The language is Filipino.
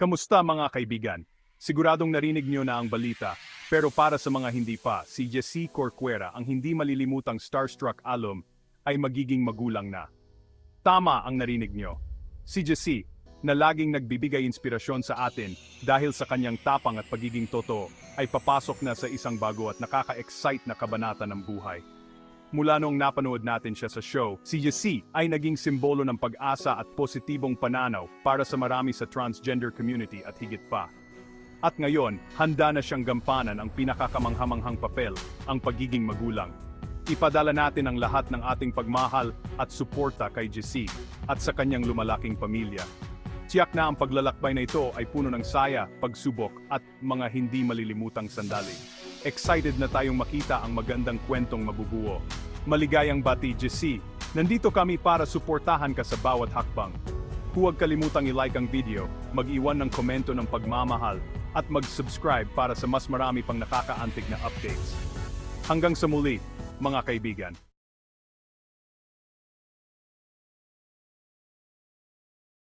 Kamusta mga kaibigan? Siguradong narinig niyo na ang balita, pero para sa mga hindi pa, si Jessie Corcuera, ang hindi malilimutang starstruck alum, ay magiging magulang na. Tama ang narinig niyo. Si Jessie, na laging nagbibigay inspirasyon sa atin dahil sa kanyang tapang at pagiging totoo, ay papasok na sa isang bago at nakaka-excite na kabanata ng buhay. Mula noong napanood natin siya sa show, si Jessie ay naging simbolo ng pag-asa at positibong pananaw para sa marami sa transgender community at higit pa. At ngayon, handa na siyang gampanan ang pinakakamanghamanghang papel, ang pagiging magulang. Ipadala natin ang lahat ng ating pagmahal at suporta kay Jessie at sa kanyang lumalaking pamilya. Tiyak na ang paglalakbay na ito ay puno ng saya, pagsubok at mga hindi malilimutang sandali. Excited na tayong makita ang magandang kwentong mabubuo. Maligayang bati Jessie, nandito kami para suportahan ka sa bawat hakbang. Huwag kalimutang i-like ang video, mag-iwan ng komento ng pagmamahal, at mag-subscribe para sa mas marami pang nakakaantig na updates. Hanggang sa muli, mga kaibigan.